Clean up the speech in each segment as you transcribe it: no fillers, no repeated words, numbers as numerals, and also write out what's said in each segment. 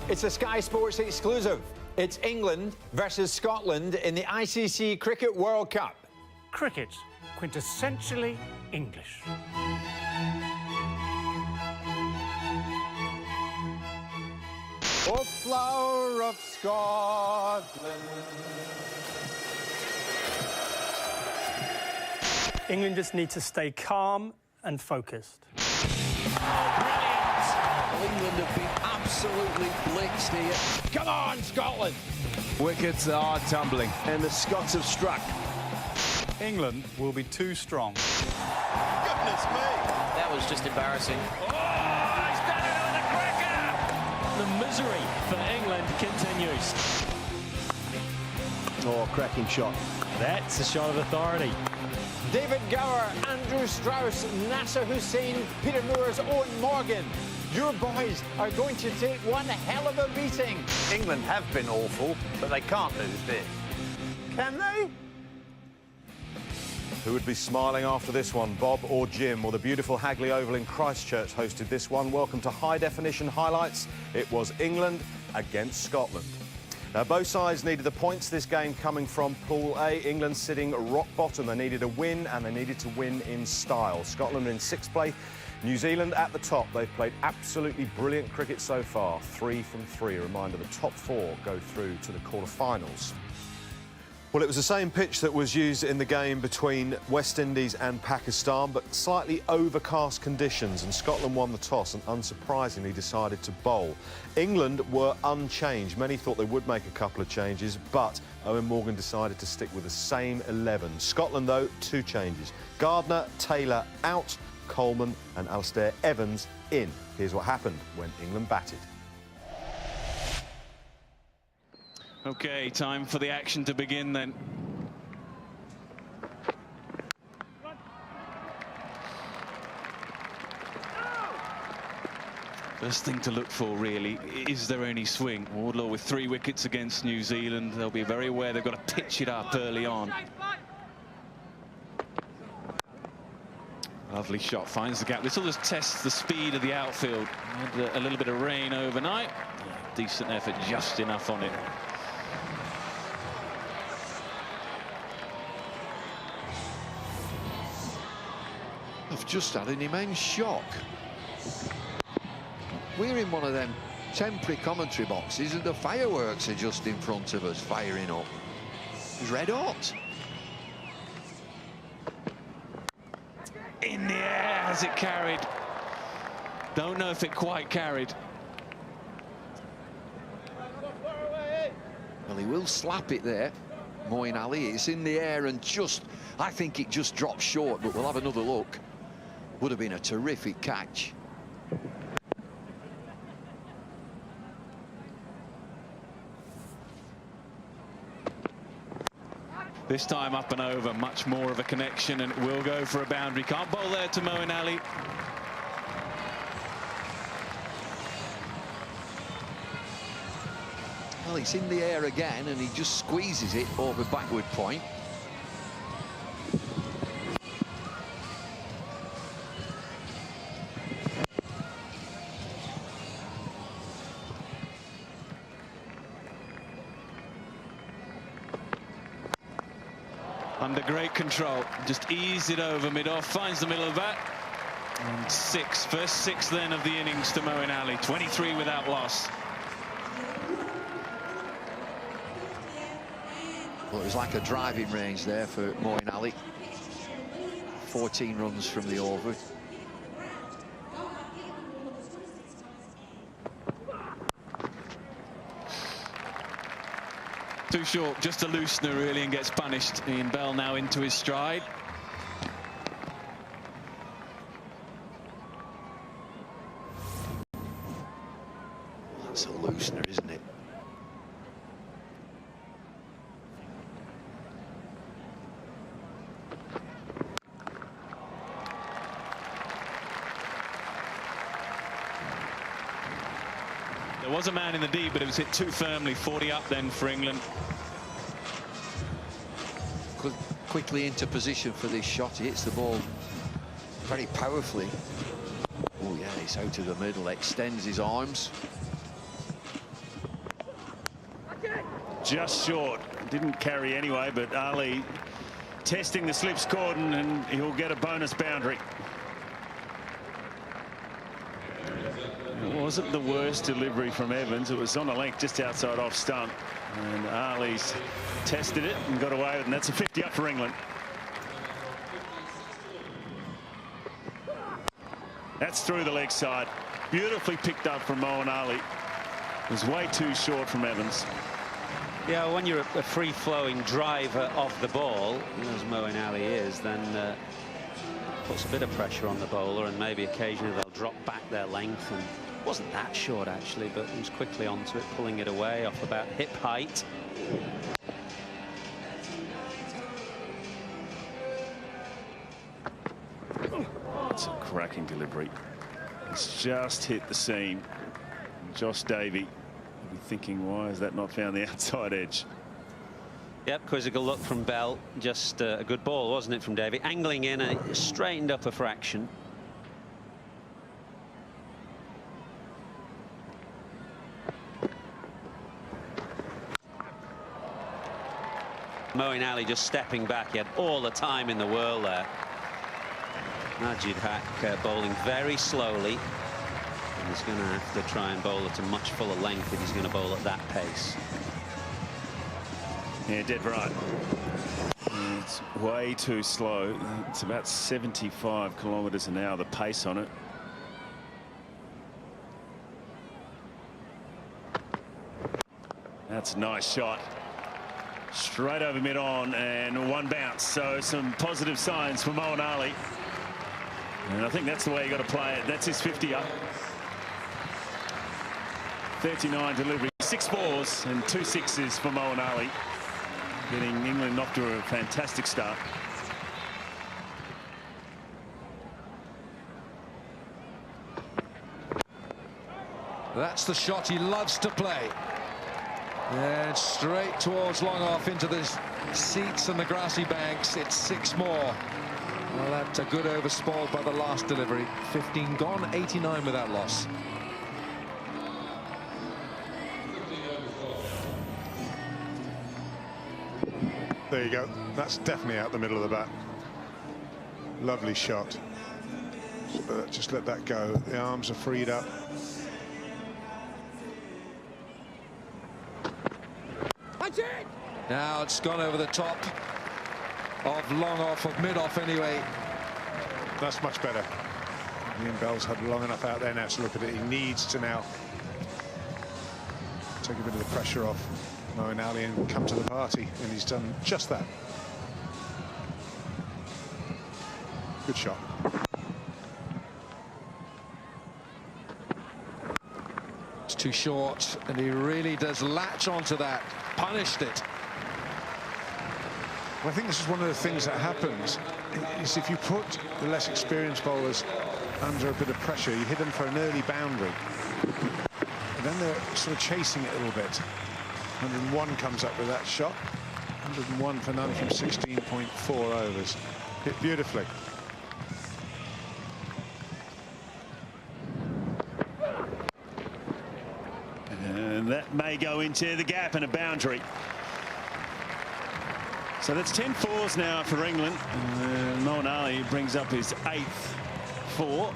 It's a Sky Sports exclusive. It's England versus Scotland in the ICC Cricket World Cup. Cricket, quintessentially English. O flower of Scotland. England just need to stay calm and focused. England have been absolutely blitzed here. Come on, Scotland! Wickets are tumbling. And the Scots have struck. England will be too strong. Goodness me! That was just embarrassing. Oh, he's done it with a cracker! The misery for England continues. Oh, cracking shot. That's a shot of authority. David Gower, Andrew Strauss, Nasser Hussain, Peter Moore's Owen Morgan. Your boys are going to take one hell of a beating. England have been awful, but they can't lose this. Can they? Who would be smiling after this one, Bob or Jim? Well, the beautiful Hagley Oval in Christchurch hosted this one. Welcome to High Definition Highlights. It was England against Scotland. Now, both sides needed the points this game coming from Pool A. England sitting rock bottom. They needed a win, and they needed to win in style. Scotland in sixth place. New Zealand at the top. They've played absolutely brilliant cricket so far. 3 from 3. A reminder, the top 4 go through to the quarter-finals. Well, it was the same pitch that was used in the game between West Indies and Pakistan, but slightly overcast conditions, and Scotland won the toss and unsurprisingly decided to bowl. England were unchanged. Many thought they would make a couple of changes, but Owen Morgan decided to stick with the same 11. Scotland, though, 2 changes. Gardner, Taylor out, Coleman and Alistair Evans in. Here's what happened when England batted. OK, time for the action to begin then. First thing to look for, really, is there any swing? Wardlaw with 3 wickets against New Zealand. They'll be very aware they've got to pitch it up early on. Lovely shot, finds the gap. This will just test the speed of the outfield. Had a little bit of rain overnight. Decent effort, just enough on it. I've just had an immense shock. We're in one of them temporary commentary boxes and the fireworks are just in front of us, firing up. It's red hot. In the air, has it carried? Don't know if it quite carried. Well, he will slap it there, Moeen Ali. It's in the air and I think it just dropped short, but we'll have another look. Would have been a terrific catch. This time up and over, much more of a connection, and it will go for a boundary. Can't bowl there to Moeen Ali. Well, it's in the air again, and he just squeezes it over backward point. Under great control, just eased it over mid-off, finds the middle of that. And 6, first 6 then of the innings to Moeen Ali, 23 without loss. Well, it was like a driving range there for Moeen Ali. 14 runs from the over. Too short, just a loosener really, and gets punished. Ian Bell now into his stride. That's a loosener, isn't it? There was a man in the deep, but it was hit too firmly. 40 up then for England. Quickly into position for this shot. He hits the ball very powerfully. Oh yeah, it's out of the middle, extends his arms. just short. Didn't carry anyway, but Ali testing the slips cordon, and he'll get a bonus boundary. It wasn't the worst delivery from Evans. It was on a length just outside off stump, and Ali's tested it and got away with it, and that's a 50 up for England. That's through the leg side. Beautifully picked up from Moeen Ali. It was way too short from Evans. Yeah, when you're a free-flowing driver off the ball, as Moeen Ali is, then puts a bit of pressure on the bowler, and maybe occasionally they'll drop back their length. And it wasn't that short, actually, but he was quickly onto it, pulling it away off about hip height. It's a cracking delivery. It's just hit the seam. Josh Davey will be thinking, why has that not found the outside edge? Yep, quizzical look from Bell. Just a good ball, wasn't it, from Davey? Angling in, and it straightened up a fraction. Moeen Ali just stepping back. He had all the time in the world there. Majid Haq bowling very slowly, and he's going to have to try and bowl at a much fuller length if he's going to bowl at that pace. Yeah, dead right. It's way too slow. It's about 75 kilometres an hour, the pace on it. That's a nice shot. Straight over mid-on, and one bounce. So some positive signs for Moeen Ali. And I think that's the way you got to play it. That's his 50 up. 39 delivery, 6 fours and 2 sixes for Moeen Ali, getting England off to a fantastic start. That's the shot he loves to play. And straight towards long off into the seats and the grassy banks. It's 6 more. Well, that's a good over spoiled by the last delivery. 15 gone, 89 without loss. There you go. That's definitely out the middle of the bat. Lovely shot. But just let that go. The arms are freed up. Now it's gone over the top of long off, of mid off anyway. That's much better. Ian Bell's had long enough out there now to look at it. He needs to now take a bit of the pressure off Moeen Ali and come to the party, and he's done just that. Good shot. It's too short, and he really does latch onto that. Punished it. Well, I think this is one of the things that happens, is if you put the less experienced bowlers under a bit of pressure, you hit them for an early boundary, and then they're sort of chasing it a little bit. 101 comes up with that shot. 101 for none from 16.4 overs. Hit beautifully. And that may go into the gap and a boundary. So that's 10 fours now for England. Moeen Ali brings up his 8th 4.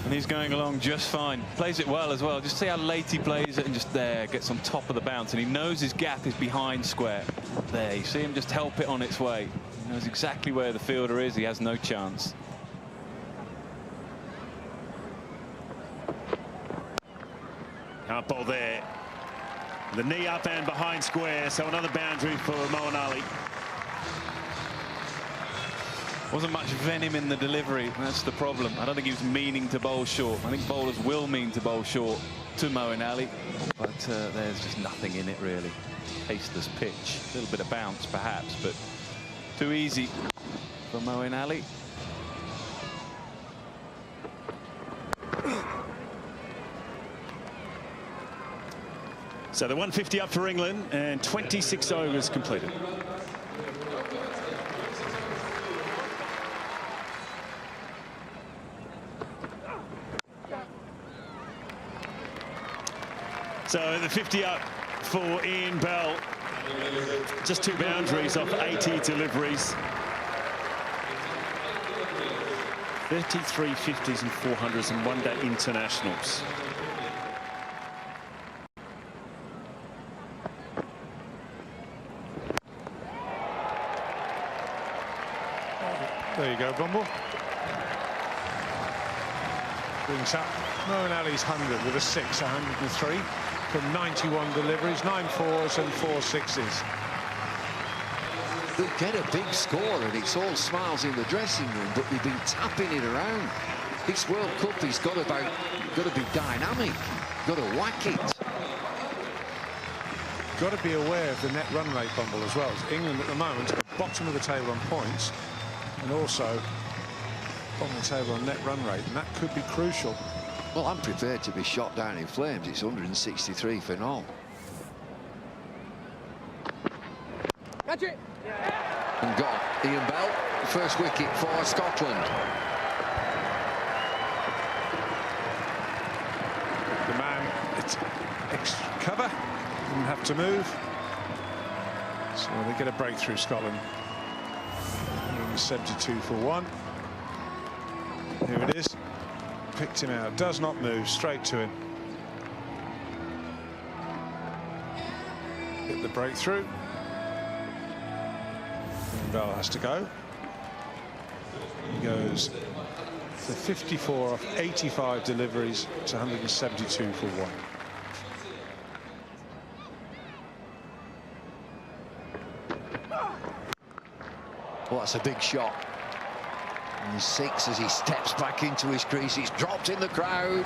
And he's going along just fine. Plays it well as well. Just see how late he plays it, and just there, gets on top of the bounce. And he knows his gap is behind square. There, you see him just help it on its way. He knows exactly where the fielder is. He has no chance. Can't bowl there. The knee up and behind square, so another boundary for Moeen Ali. Wasn't much venom in the delivery. That's the problem. I don't think he was meaning to bowl short. I think bowlers will mean to bowl short to Moeen Ali, but there's just nothing in it really. Tasteless pitch, a little bit of bounce perhaps, but too easy for Moeen Ali. So the 150 up for England, and 26 overs completed. So the 50 up for Ian Bell. Just 2 boundaries off 80 deliveries. 33 50s and 400s and one-day internationals. There you go, Bumble. Brings up Moeen Ali's 100 with a 6, 103 from 91 deliveries, 9 4s and 4 6s. They'll get a big score and it's all smiles in the dressing room, but they've been tapping it around. This World Cup has got to be dynamic, got to whack it. Got to be aware of the net run rate, Bumble, as well. England at the moment at the bottom of the table on points, and also bottom of the table on net run rate, and that could be crucial. Well, I'm prepared to be shot down in flames. It's 163 for Noel. Catch it! And got Ian Bell, first wicket for Scotland. The man, it's cover, didn't have to move. So they get a breakthrough, Scotland. 172 for 1. Here it is. Picked him out, does not move, straight to him. Get the breakthrough. Bell has to go. He goes for 54 off 85 deliveries to 172 for 1. Well, that's a big shot. And 6 as he steps back into his crease. He's dropped in the crowd.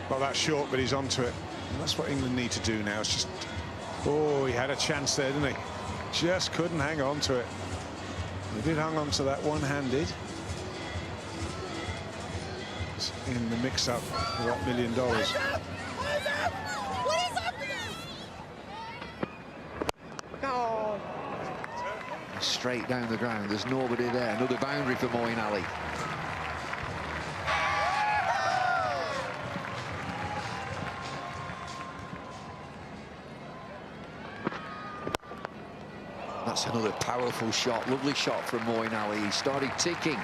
Well, that's short, but he's onto it. And that's what England need to do now. It's just, oh, he had a chance there, didn't he? Just couldn't hang on to it. He did hang on to that one-handed. In the mix-up for that $1 million. Straight down the ground. There's nobody there. Another boundary for Moeen Ali. That's another powerful shot. Lovely shot from Moeen Ali. He started ticking.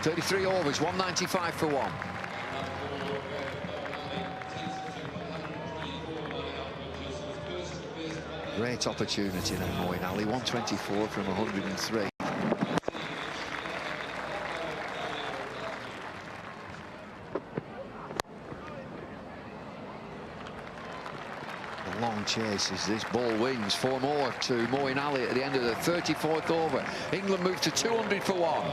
33 overs, 195 for 1. Great opportunity now, Moeen Ali. 124 from 103. A long chase as this ball wins. 4 more to Moeen Ali at the end of the 34th over. England move to 200 for 1.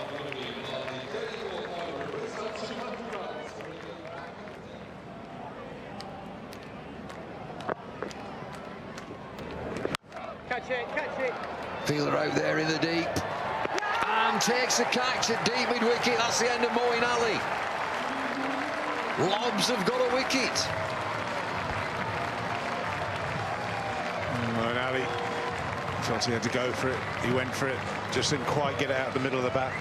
Catch it. Fielder out there in the deep. And takes the catch at deep mid-wicket. That's the end of Moeen Ali. Lobs have got a wicket. Moeen Ali felt he had to go for it. He went for it. Just didn't quite get it out the middle of the bat.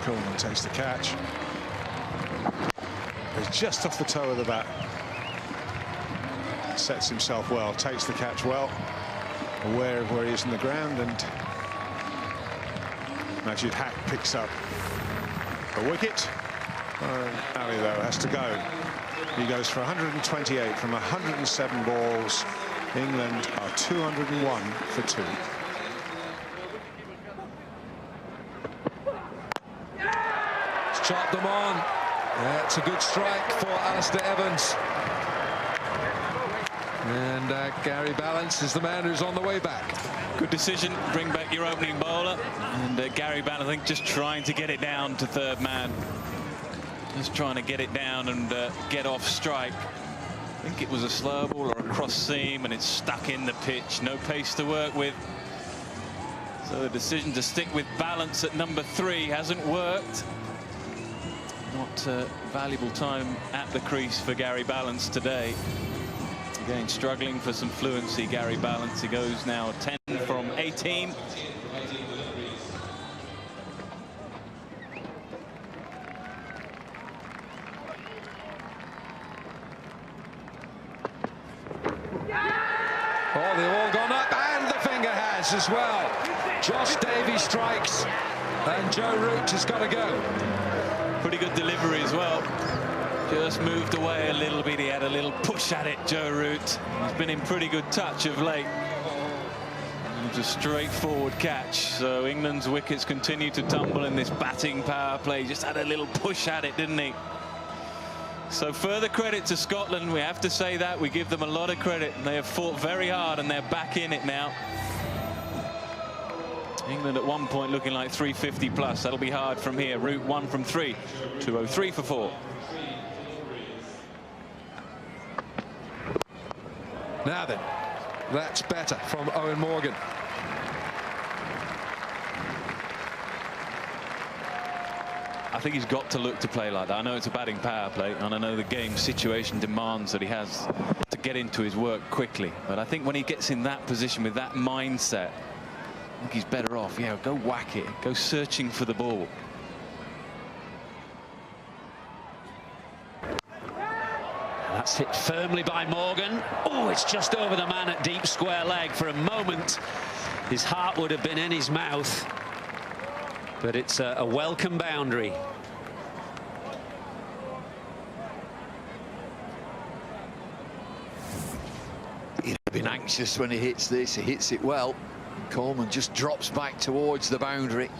Coleman takes the catch. He's just off the toe of the bat. Sets himself well, takes the catch well, aware of where he is in the ground, and Majid Haq picks up a wicket. Ali, though, has to go. He goes for 128 from 107 balls. England are 201 for 2. He's chopped them on. That's a good strike for Alistair Evans. And Gary Ballance is the man who's on the way back. Good decision, bring back your opening bowler. And Gary Ballance, I think, just trying to get it down to third man. Just trying to get it down and get off strike. I think it was a slow ball or a cross seam, and it's stuck in the pitch. No pace to work with. So the decision to stick with Ballance at number 3 hasn't worked. Not valuable time at the crease for Gary Ballance today. Again, struggling for some fluency, Gary Balance. He goes now 10 from 18. Oh, they've all gone up, and the finger has as well. Josh Davies strikes, and Joe Root has got to go. Pretty good delivery as well. Just moved away a little bit. He had a little push at it, Joe Root. He's been in pretty good touch of late. It was a straightforward catch. So England's wickets continue to tumble in this batting power play. Just had a little push at it, didn't he? So further credit to Scotland. We have to say that. We give them a lot of credit. They have fought very hard and they're back in it now. England at one point looking like 350 plus. That'll be hard from here. Root 1 from 3. 203 for 4. Now then, that's better from Eoin Morgan. I think he's got to look to play like that. I know it's a batting power play, and I know the game situation demands that he has to get into his work quickly. But I think when he gets in that position with that mindset, I think he's better off. Yeah, go whack it. Go searching for the ball. That's hit firmly by Morgan. Oh, it's just over the man at deep square leg. For a moment, his heart would have been in his mouth. But it's a welcome boundary. He'd have been anxious when he hits this. He hits it well. Coleman just drops back towards the boundary.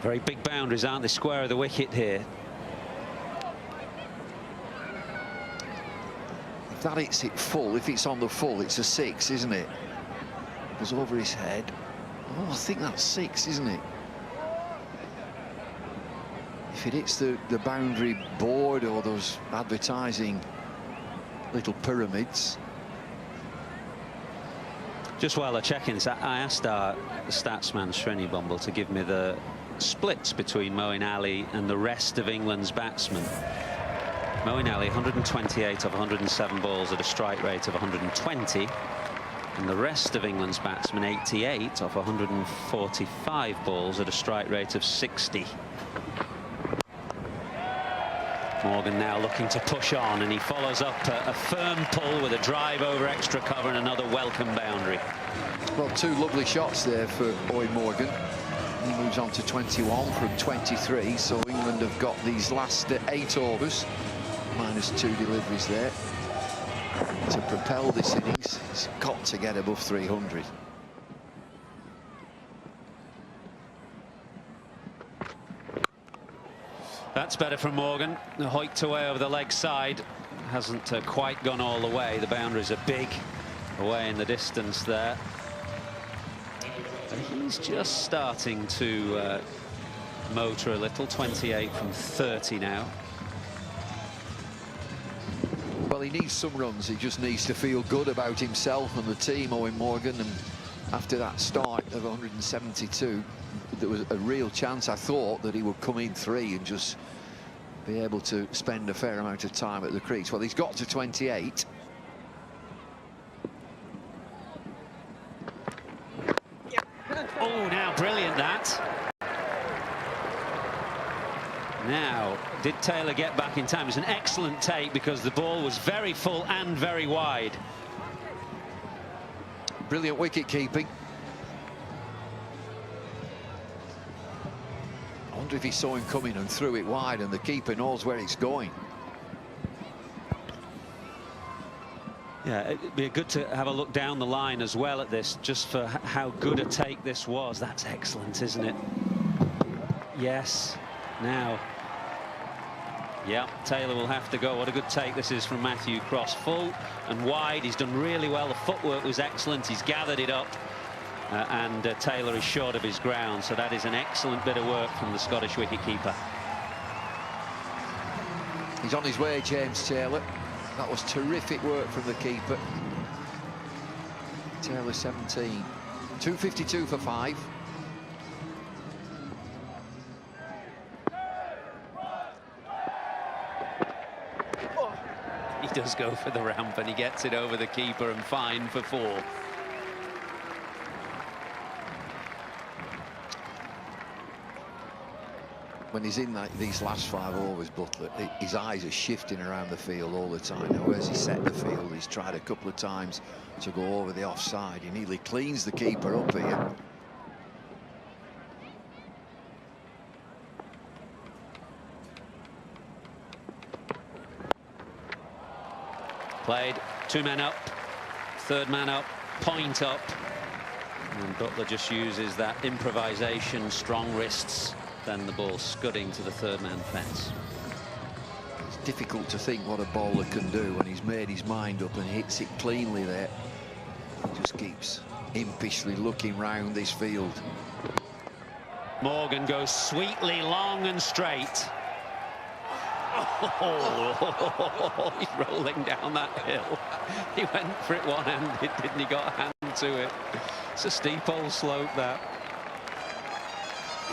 Very big boundaries, aren't they? Square of the wicket here. If that hits it full, if it's on the full, it's a 6, isn't it? Goes over his head. Oh, I think that's 6, isn't it? If it hits the boundary board or those advertising little pyramids. Just while I check in, I asked our statsman Srini Bumble to give me the splits between Moeen Ali and the rest of England's batsmen. Moeen Ali 128 of 107 balls at a strike rate of 120, and the rest of England's batsmen 88 of 145 balls at a strike rate of 60. Morgan now looking to push on, and he follows up a firm pull with a drive over extra cover and another welcome boundary. Well, 2 lovely shots there for Eoin Morgan. He moves on to 21 from 23, so England have got these last 8 overs, minus 2 deliveries there. To propel this innings, he's got to get above 300. That's better from Morgan. Hoiked away over the leg side. Hasn't quite gone all the way. The boundaries are big away in the distance there. And he's just starting to motor a little. 28 from 30 now. Well, he needs some runs. He just needs to feel good about himself and the team, Eoin Morgan. And after that start of 172, there was a real chance, I thought, that he would come in 3 and just be able to spend a fair amount of time at the crease. Well, he's got to 28. Oh, now brilliant that. Now, did Taylor get back in time? It was an excellent take because the ball was very full and very wide. Brilliant wicket keeping. I wonder if he saw him coming and threw it wide, and the keeper knows where it's going. Yeah, it'd be good to have a look down the line as well at this, just for how good a take this was. That's excellent, isn't it? Yes. Now. Yeah, Taylor will have to go. What a good take this is from Matthew Cross. Full and wide. He's done really well. The footwork was excellent. He's gathered it up. And Taylor is short of his ground. So that is an excellent bit of work from the Scottish wicketkeeper. He's on his way, James Taylor. That was terrific work from the keeper. Taylor 17. 252 for 5. does go for the ramp, and he gets it over the keeper and fine for 4. When he's in these last 5 overs, Buttler, his eyes are shifting around the field all the time. Now, where's he set the field? He's tried a couple of times to go over the offside. He nearly cleans the keeper up here. Played 2 men up, 3rd man up, point up. And Buttler just uses that improvisation, strong wrists. Then the ball scudding to the 3rd man fence. It's difficult to think what a bowler can do when he's made his mind up and hits it cleanly there. He just keeps impishly looking round this field. Morgan goes sweetly long and straight. Oh, he's rolling down that hill. He went for it one-handed, didn't he? Got a hand to it. It's a steep old slope, that.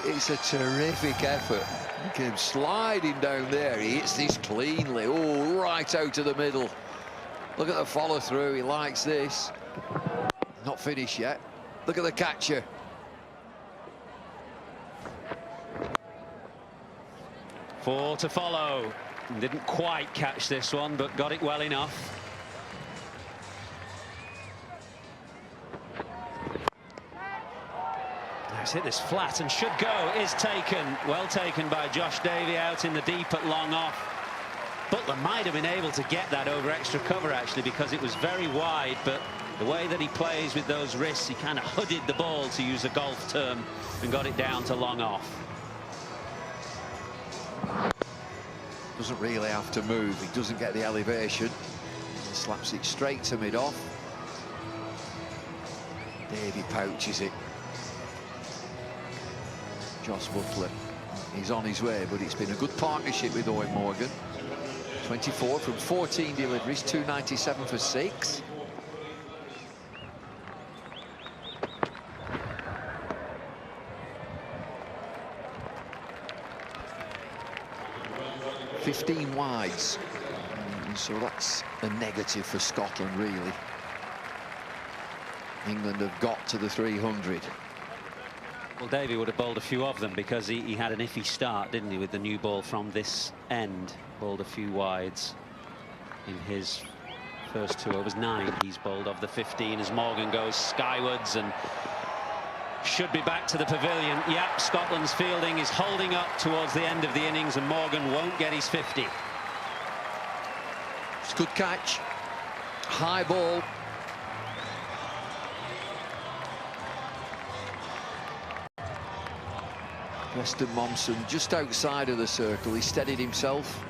It's a terrific effort. He came sliding down there. He hits this cleanly. Oh, right out to the middle. Look at the follow through. He likes this. Not finished yet. Look at the catcher. Four to follow. Didn't quite catch this one, but got it well enough. He's hit this flat and should go. Is taken. Well taken by Josh Davey out in the deep at long off. Butler might have been able to get that over extra cover, actually, because it was very wide, but the way that he plays with those wrists, he kind of hooded the ball, to use a golf term, and got it down to long off. Doesn't really have to move. He doesn't get the elevation. He slaps it straight to mid-off. Davey pouches it. Jos Buttler, he's on his way, but it's been a good partnership with Eoin Morgan. 24 from 14 deliveries, 297 for 6. $15 wides, so that's a negative for Scotland, really. England have got to the 300. Well, Davey would have bowled a few of them, because he had an iffy start, didn't he, with the new ball from this end. Bowled a few wides in his first 2 overs. 9 he's bowled of the 15 as Morgan goes skywards and should be back to the pavilion. Yep, Scotland's fielding is holding up towards the end of the innings, and Morgan won't get his 50. It's a good catch. High ball. Preston Momsen just outside of the circle. He steadied himself.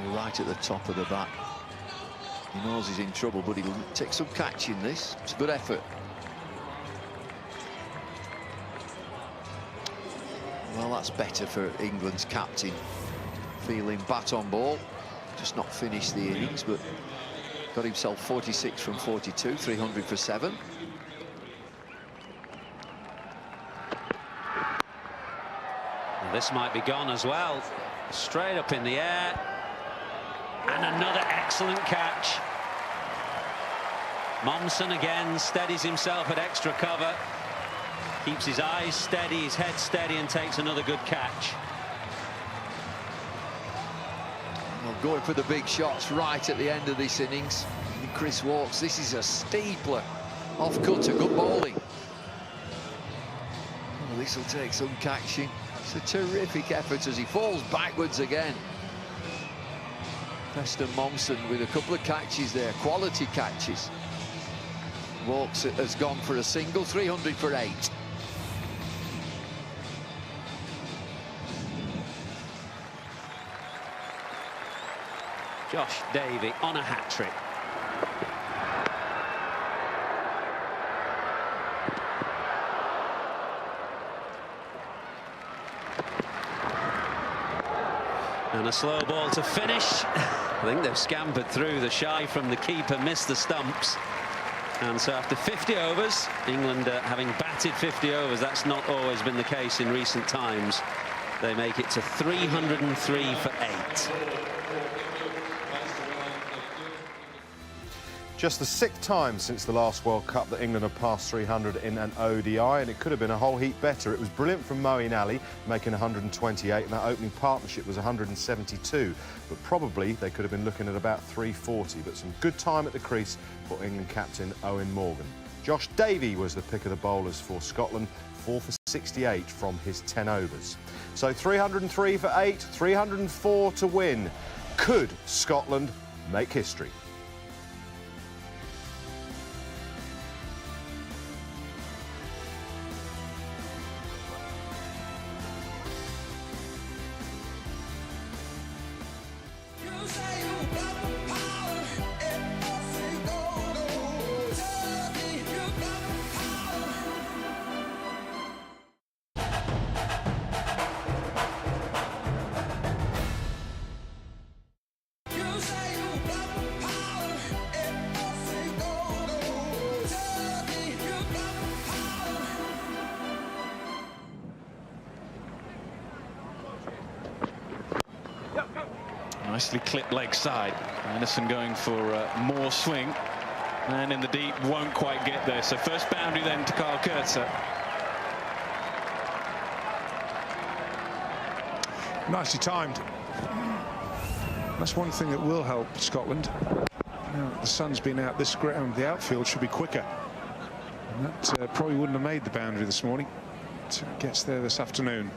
Right at the top of the bat. He knows he's in trouble, but he'll take some catch in this. It's a good effort. Well, that's better for England's captain. Feeling bat on ball. Just not finished the innings, but got himself 46 from 42, 300 for 7. This might be gone as well. Straight up in the air. And another excellent catch. Momsen again steadies himself at extra cover. Keeps his eyes steady, his head steady, and takes another good catch. Well, going for the big shots right at the end of this innings. And Chris Woakes, this is a steepler. Off cutter, good bowling. Oh, this will take some catching. It's a terrific effort as he falls backwards again. Preston Momsen with a couple of catches there, quality catches. Woakes has gone for a single, 300 for 8. Josh Davey on a hat-trick. And a slow ball to finish. I think they've scampered through. The shy from the keeper missed the stumps. And so after 50 overs, England having batted 50 overs, that's not always been the case in recent times. They make it to 303 for 8. Just the 6th time since the last World Cup that England have passed 300 in an ODI, and it could have been a whole heap better. It was brilliant from Moeen Ali, making 128, and that opening partnership was 172. But probably they could have been looking at about 340. But some good time at the crease for England captain Eoin Morgan. Josh Davey was the pick of the bowlers for Scotland, 4 for 68 from his 10 overs. So 303 for 8, 304 to win. Could Scotland make history? Nicely clipped leg side. Anderson going for more swing. And in the deep, won't quite get there. So first boundary then to Kyle Kurtzer. Nicely timed. That's one thing that will help Scotland. Now, the sun's been out this ground, the outfield should be quicker. And that probably wouldn't have made the boundary this morning. It gets there this afternoon.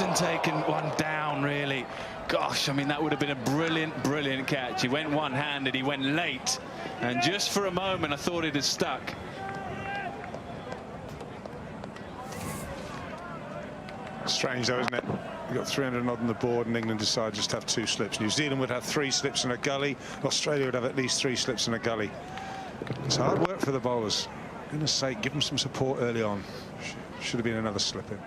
And taken one down, really. Gosh, I mean, that would have been a brilliant, brilliant catch. He went one-handed, he went late, and just for a moment I thought it had stuck. Strange though, isn't it? You've got 300 odd on the board and England decided just to have 2 slips. New Zealand would have 3 slips and a gully. Australia would have at least 3 slips and a gully. It's hard work for the bowlers. For goodness sake, give them some support early on. Should have been another slip in.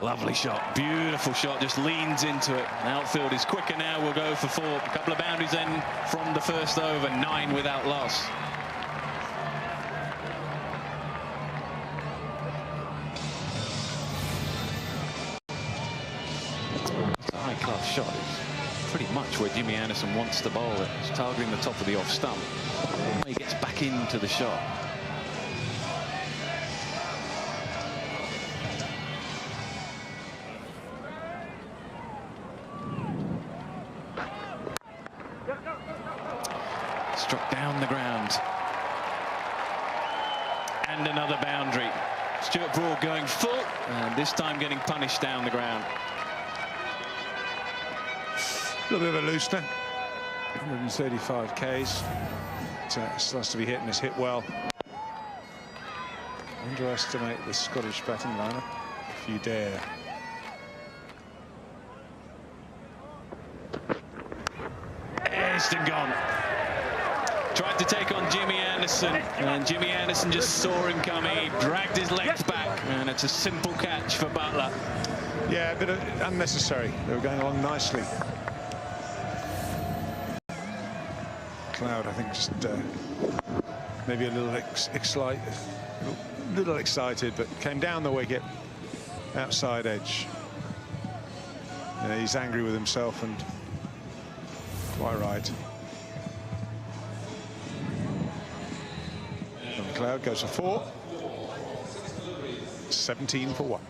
Lovely shot, beautiful shot, just leans into it. The outfield is quicker now, we'll go for 4. A couple of boundaries then from the first over, 9 without loss. The high-class shot is pretty much where Jimmy Anderson wants to bowl it. It's targeting the top of the off stump. He gets back into the shot. Struck down the ground. And another boundary. Stuart Broad going full, and this time getting punished down the ground. A little bit of a loosener. 135 Ks. It still has to be hit, and it's hit well. Underestimate the Scottish batting lineup if you dare. Instant gone. Tried to take on Jimmy Anderson, and Jimmy Anderson just saw him coming. He dragged his legs back, and it's a simple catch for Buttler. Yeah, a bit unnecessary. They were going along nicely. Cloud, I think, just maybe a little excited, but came down the wicket, outside edge. Yeah, he's angry with himself, and quite right. Cloud goes for 4. 17 for 1.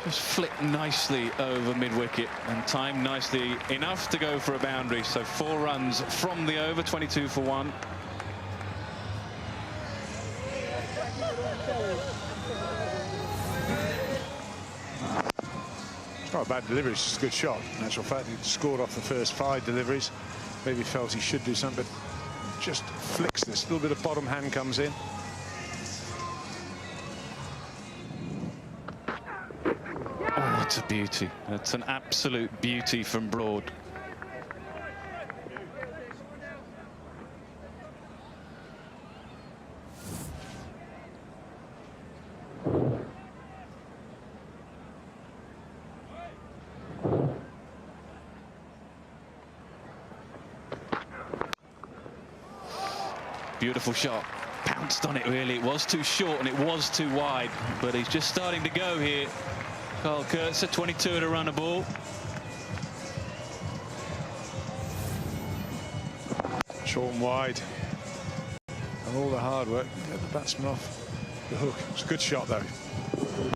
Just flicked nicely over mid-wicket and timed nicely enough to go for a boundary. So 4 runs from the over, 22 for 1. Not a bad delivery, it's just a good shot. In actual fact, he scored off the first 5 deliveries. Maybe felt he should do something, but just flicks this. A little bit of bottom hand comes in. Oh, it's a beauty. That's an absolute beauty from Broad. Beautiful shot. Pounced on it, really. It was too short and it was too wide, but he's just starting to go here. Kyle Kurtzer, 22 to run a ball. Short and wide. And all the hard work to get the batsman off the hook. It's a good shot, though.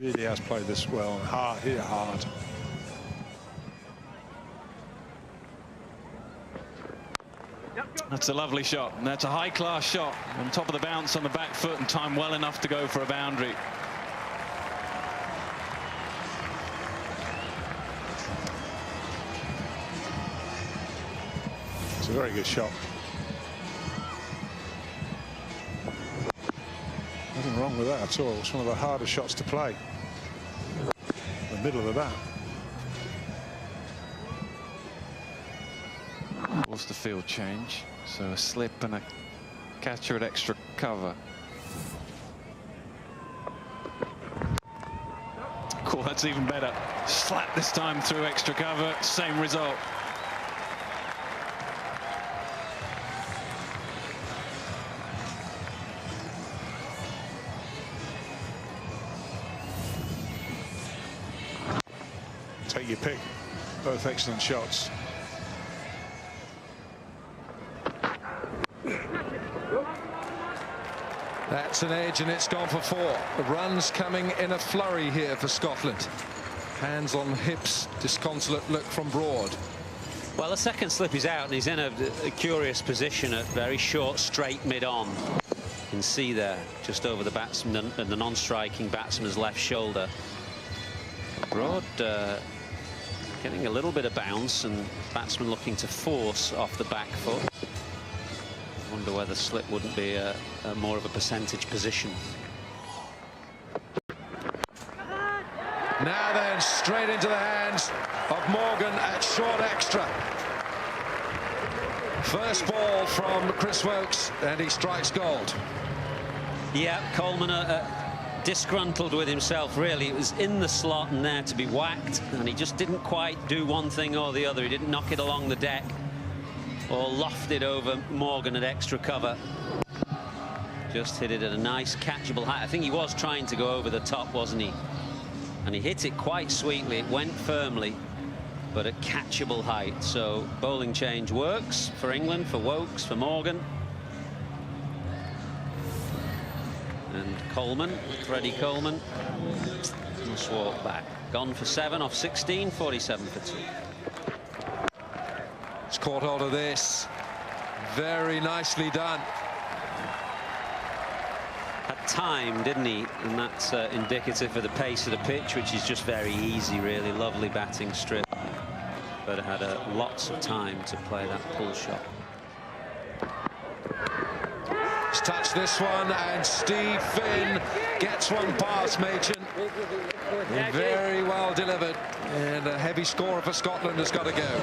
He really has played this well. Hard, hit it hard. That's a lovely shot. And that's a high-class shot. On top of the bounce on the back foot and time well enough to go for a boundary. It's a very good shot. Nothing wrong with that at all. It's one of the hardest shots to play. In the middle of the bat. Forced the field change, so a slip and a catcher at extra cover. Cool, that's even better. Slap this time through extra cover, same result. Take your pick. Both excellent shots. That's an edge and it's gone for 4. The runs coming in a flurry here for Scotland. Hands on hips, disconsolate look from Broad. Well, the second slip is out and he's in a curious position at very short, straight mid-on. You can see there, just over the batsman and the non-striking batsman's left shoulder. Broad getting a little bit of bounce and batsman looking to force off the back foot. Wonder whether slip wouldn't be a more of a percentage position. Now then, straight into the hands of Morgan at short extra. First ball from Chris Woakes, and he strikes gold. Yeah, Coleman disgruntled with himself, really. It was in the slot and there to be whacked, and he just didn't quite do one thing or the other. He didn't knock it along the deck or loft it over Morgan at extra cover. Just hit it at a nice catchable height. I think he was trying to go over the top, wasn't he? And he hit it quite sweetly. It went firmly, but at catchable height. So bowling change works for England, for Woakes, for Morgan. And Coleman, Freddie Coleman, must walk back. Gone for 7 off 16, 47 for 2. He's caught hold of this. Very nicely done. Had time, didn't he? And that's indicative of the pace of the pitch, which is just very easy, really. Lovely batting strip. But had lots of time to play that pull shot. He's touched this one, and Steve Finn gets one past Machen. Very well delivered, and a heavy scorer for Scotland has got to go.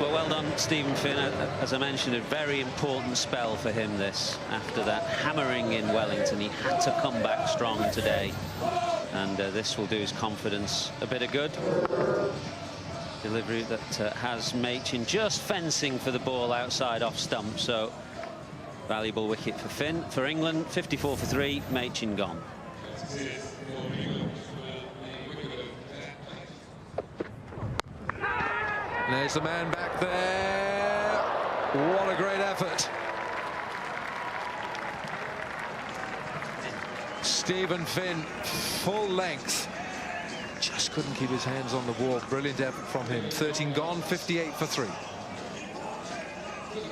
Well, well done, Stephen Finn. As I mentioned, a very important spell for him this. After that hammering in Wellington, he had to come back strong today, and this will do his confidence a bit of good. Delivery that has Machen just fencing for the ball outside off stump, so valuable wicket for Finn. For England, 54 for 3, Machen gone. There's the man back there. What a great effort. Stephen Finn, full length. Just couldn't keep his hands on the ball. Brilliant effort from him. 13 gone, 58 for 3.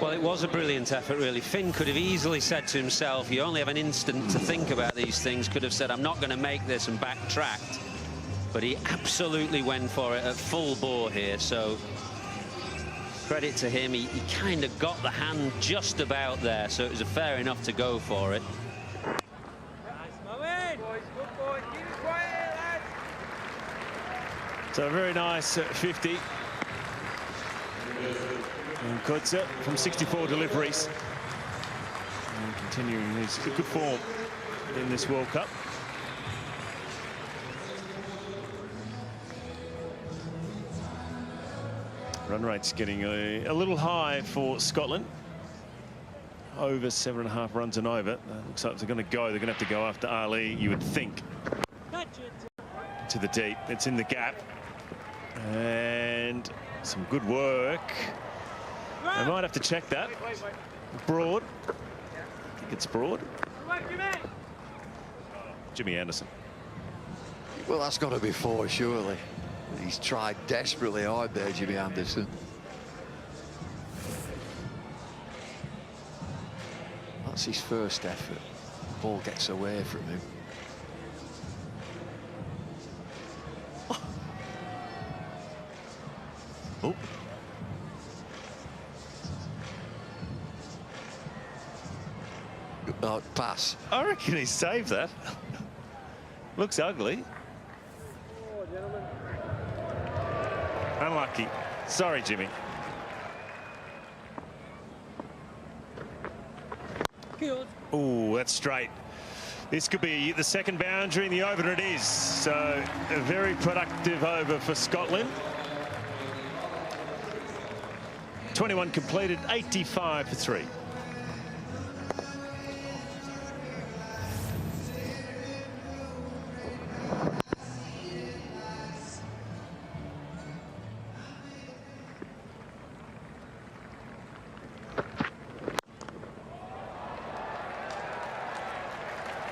Well, it was a brilliant effort, really. Finn could have easily said to himself, you only have an instant to think about these things, could have said, I'm not going to make this, and backtracked. But he absolutely went for it at full bore here, so credit to him. He kind of got the hand just about there, so it was fair enough to go for it. So very nice 50. And Kurtzer from 64 deliveries. And continuing his good form in this World Cup. Run rate's getting a little high for Scotland. over 7.5 runs and over. Looks like they're going to go. They're going to have to go after Ali, you would think. To the deep. It's in the gap. And some good work. They might have to check that. Broad. I think it's Broad. Jimmy Anderson. Well, that's got to be 4, surely. He's tried desperately hard there, Jimmy Anderson. That's his first effort. The ball gets away from him. Oh. Oh, pass. I reckon he saved that. Looks ugly. Unlucky. Sorry, Jimmy. Oh, that's straight. This could be the second boundary in the over, and it is. So a very productive over for Scotland. 21 completed, 85 for 3.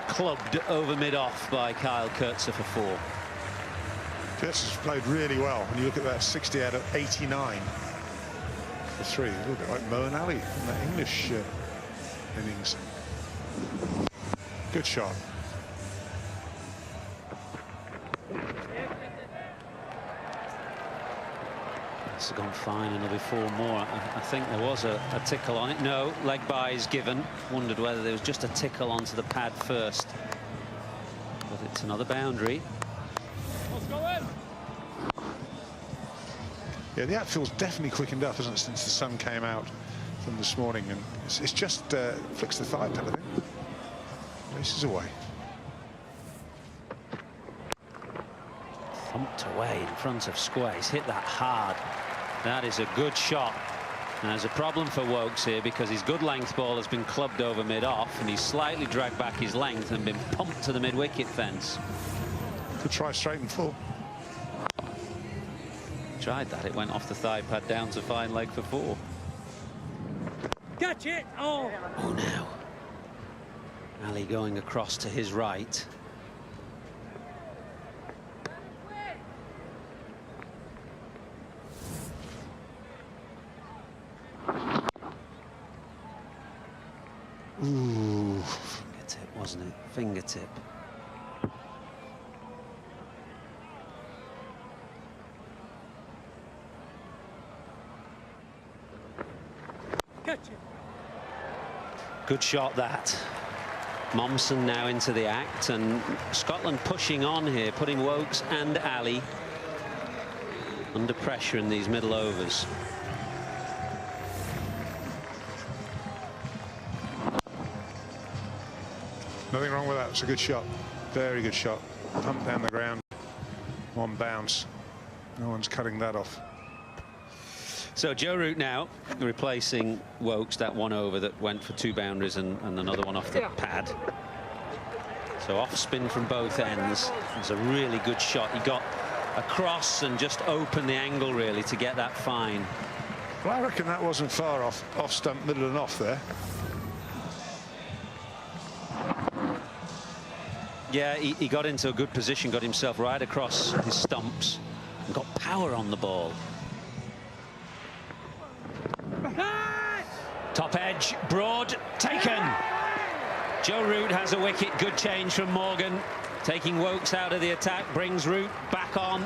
Clubbed over mid-off by Kyle Coetzer for 4. Coetzer's played really well. When you look at that 60 out of 89 for 3, a little bit like Moeen Ali in that English innings. Good shot. It's gone fine, and there'll be 4 more. I think there was a tickle on it. No, leg by is given. Wondered whether there was just a tickle onto the pad first. But it's another boundary. Yeah, the outfield's definitely quickened up, hasn't it, since the sun came out from this morning, and it's just flicks the thigh pad, I think. Races away. Thumped away in front of square. He's hit that hard. That is a good shot. And there's a problem for Woakes here because his good length ball has been clubbed over mid-off, and he's slightly dragged back his length and been pumped to the mid-wicket fence. Could try straight and full. Tried that. It went off the thigh pad down to fine leg for 4. Catch it! Oh! Oh, now. Ali going across to his right. Ooh, fingertip, wasn't it? Fingertip. Catch it! Good shot, that. Momsen now into the act, and Scotland pushing on here, putting Woakes and Ali under pressure in these middle overs. Nothing wrong with that. It's a good shot. Very good shot. Pump down the ground. 1 bounce. No one's cutting that off. So Joe Root now replacing Woakes, that 1 over that went for 2 boundaries and another one off the pad. So off spin from both ends. It's a really good shot. He got across and just opened the angle really to get that fine. Well, I reckon that wasn't far off stump, middle and off there. Yeah, he got into a good position, got himself right across his stumps and got power on the ball. Top edge, Broad, taken. Joe Root has a wicket. Good change from Morgan. Taking Woakes out of the attack, brings Root back on.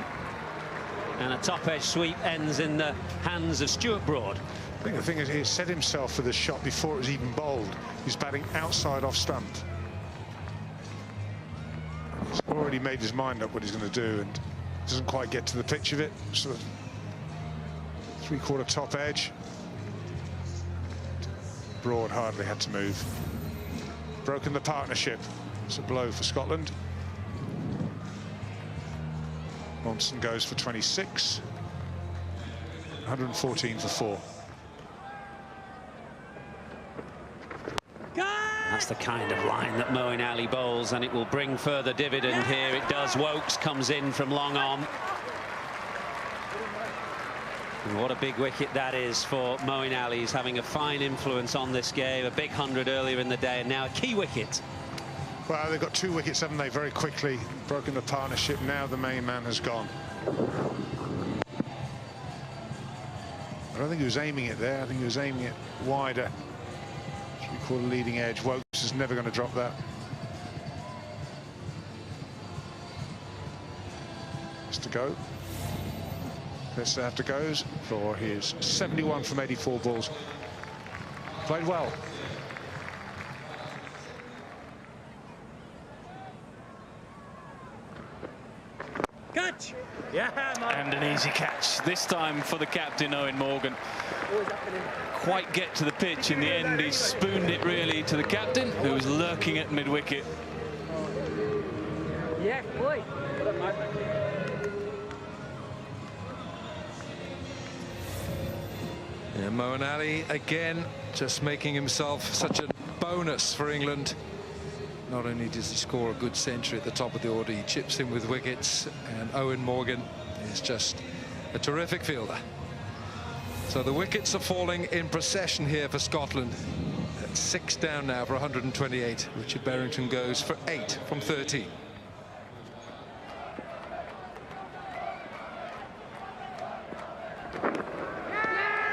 And a top edge sweep ends in the hands of Stuart Broad. I think the thing is, he set himself for the shot before it was even bowled. He's batting outside off stump. He's already made his mind up what he's going to do and doesn't quite get to the pitch of it. Sort of 3/4 top edge. Broad hardly had to move. Broken the partnership. It's a blow for Scotland. Momsen goes for 26. 114 for 4. That's the kind of line that Moeen Ali bowls, and it will bring further dividend here. It does. Woakes comes in from long on. And what a big wicket that is for Moeen Ali. He's having a fine influence on this game. A big 100 earlier in the day, and now a key wicket. Well, they've got 2 wickets, haven't they? Very quickly broken the partnership. Now the main man has gone. I don't think he was aiming it there. I think he was aiming it wider. Should be called a leading edge. Woakes is never going to drop that. Has to go. This after goes for his 71 from 84 balls. Played well. Catch! Yeah, And an easy catch, this time for the captain, Eoin Morgan. Quite get to the pitch in the end. He spooned it really to the captain, who was lurking at mid-wicket. Yeah, boy. Yeah, Moeen Ali again just making himself such a bonus for England. Not only does he score a good century at the top of the order, he chips in with wickets, and Eoin Morgan is just a terrific fielder. So the wickets are falling in procession here for Scotland. That's 6 down now for 128. Richard Berrington goes for 8 from 13.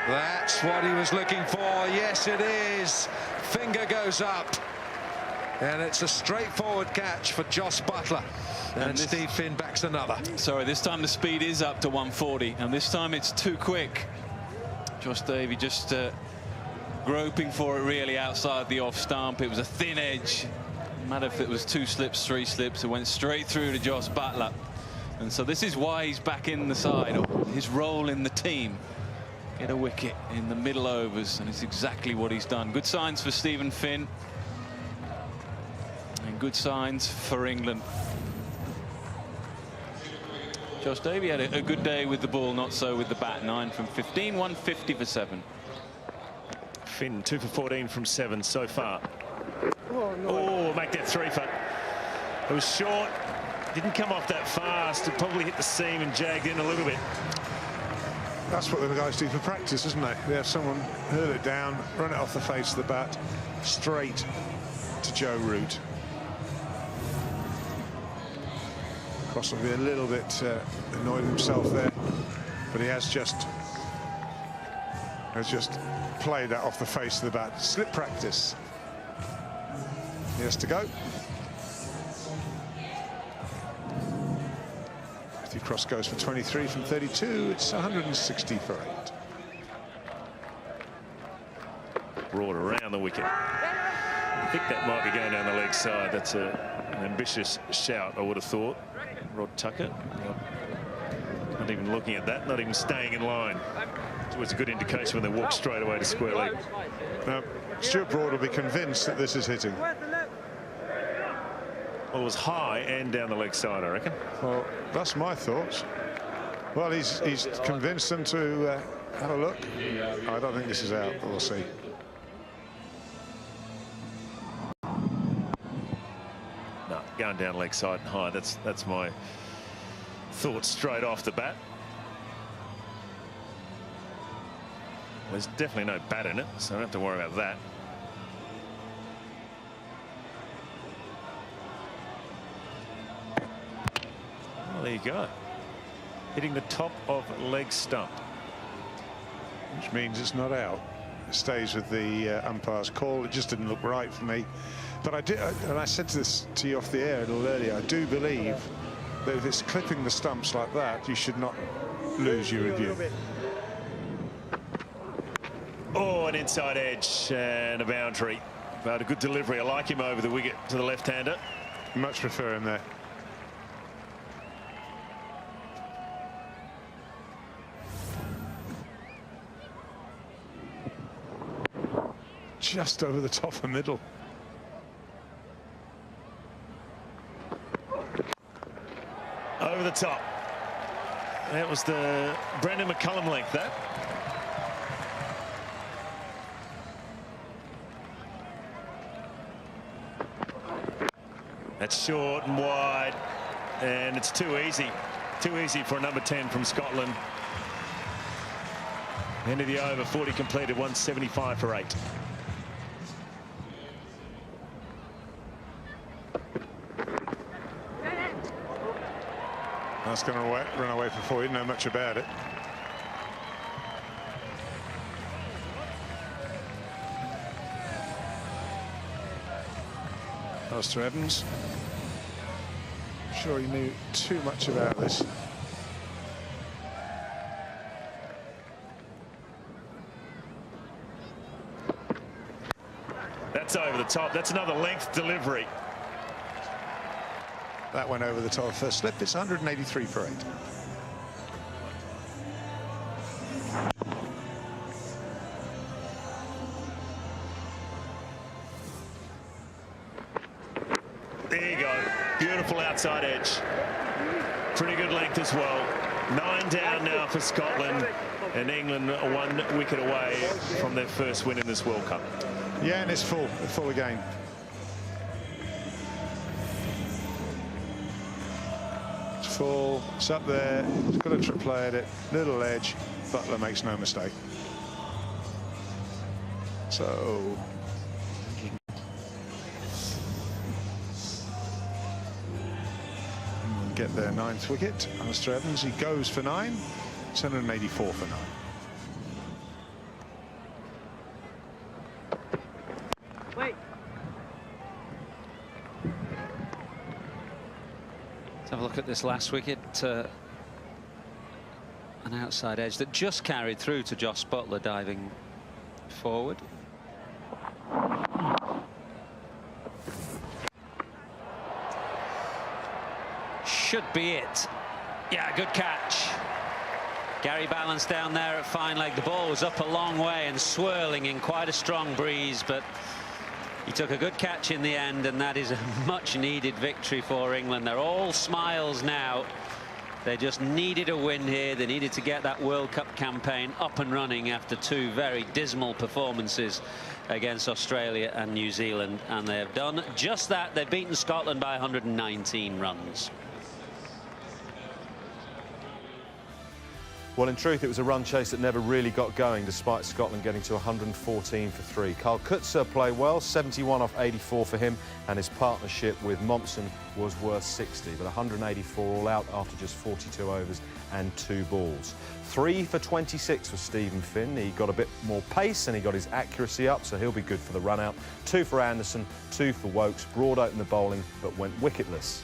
That's what he was looking for. Yes, it is. Finger goes up. And it's a straightforward catch for Jos Buttler. And Steve Finn backs another. Sorry, this time the speed is up to 140, and this time it's too quick. Josh Davey just groping for it really outside the off stump. It was a thin edge. No matter if it was 2 slips, 3 slips, it went straight through to Jos Buttler. And so this is why he's back in the side, or his role in the team. Get a wicket in the middle overs, and it's exactly what he's done. Good signs for Stephen Finn. And good signs for England. Josh Davey had a good day with the ball, not so with the bat. 9 from 15, 150 for 7. Finn 2 for 14 from 7 so far. Oh, make that 3 for. It was short. Didn't come off that fast. It probably hit the seam and jagged in a little bit. That's what the guys do for practice, isn't it? They have someone hurl it down, run it off the face of the bat, straight to Joe Root. Cross will be a little bit annoyed himself there, but he has just played that off the face of the bat. Slip practice. He has to go. Matthew Cross goes for 23 from 32. It's 160 for 8. Broad around the wicket. I think that might be going down the leg side. That's an ambitious shout, I would have thought. Rod Tucker not even looking at that, not even staying in line. It's always a good indication when they walk straight away to square leg. Now, Stuart Broad will be convinced that this is hitting. Well, it was high and down the leg side, I reckon. Well, that's my thoughts. Well, he's convinced them to have a look. I don't think this is out, but we'll see. No, going down leg side and high. That's my thoughts straight off the bat. There's definitely no bat in it, so I don't have to worry about that. Well, there you go. Hitting the top of leg stump. Which means it's not out. It stays with the umpire's call. It just didn't look right for me. But I did, and I said this to you off the air a little earlier, I do believe that if it's clipping the stumps like that, you should not lose your review. Oh, an inside edge and a boundary. But a good delivery. I like him over the wicket to the left-hander. Much prefer him there. Just over the top of middle. Over the top. That was the Brendan McCullum length, that. That's short and wide, and it's too easy. Too easy for a number 10 from Scotland. End of the over, 40 completed, 175 for 8. That's going to run away for 4. You didn't know much about it. Alistair Evans. I'm sure he knew too much about this. That's over the top. That's another length delivery. That went over the top of first slip. It's 183 for 8. There you go. Beautiful outside edge. Pretty good length as well. 9 down now for Scotland, and England are 1 wicket away from their first win in this World Cup. Yeah, and it's full again. It's full. It's up there. He's got to play at it. Little edge. Buttler makes no mistake. So get their 9th wicket. Alistair Evans, he goes for 9. 784 for 9. Wait. Let's have a look at this last wicket. An outside edge that just carried through to Jos Buttler diving forward. Should be it. Yeah, good catch. Gary Ballance down there at fine leg. The ball was up a long way and swirling in quite a strong breeze, but he took a good catch in the end, and that is a much needed victory for England. They're all smiles now. They just needed a win here. They needed to get that World Cup campaign up and running after 2 very dismal performances against Australia and New Zealand, and they have done just that. They've beaten Scotland by 119 runs. Well, in truth, it was a run chase that never really got going, despite Scotland getting to 114 for 3. Carl Coetzer played well, 71 off 84 for him, and his partnership with Mommsen was worth 60, but 184 all out after just 42 overs and 2 balls. 3 for 26 for Stephen Finn. He got a bit more pace and he got his accuracy up, so he'll be good for the run-out. 2 for Anderson, 2 for Woakes. Broad opened the bowling, but went wicketless.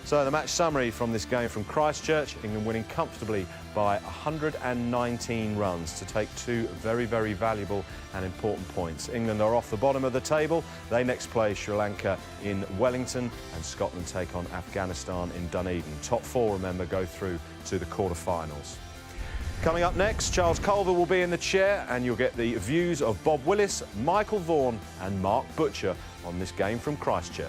So the match summary from this game from Christchurch: England winning comfortably by 119 runs to take 2 very, very valuable and important points. England are off the bottom of the table. They next play Sri Lanka in Wellington, and Scotland take on Afghanistan in Dunedin. Top 4, remember, go through to the quarter-finals. Coming up next, Charles Culver will be in the chair, and you'll get the views of Bob Willis, Michael Vaughan and Mark Butcher on this game from Christchurch.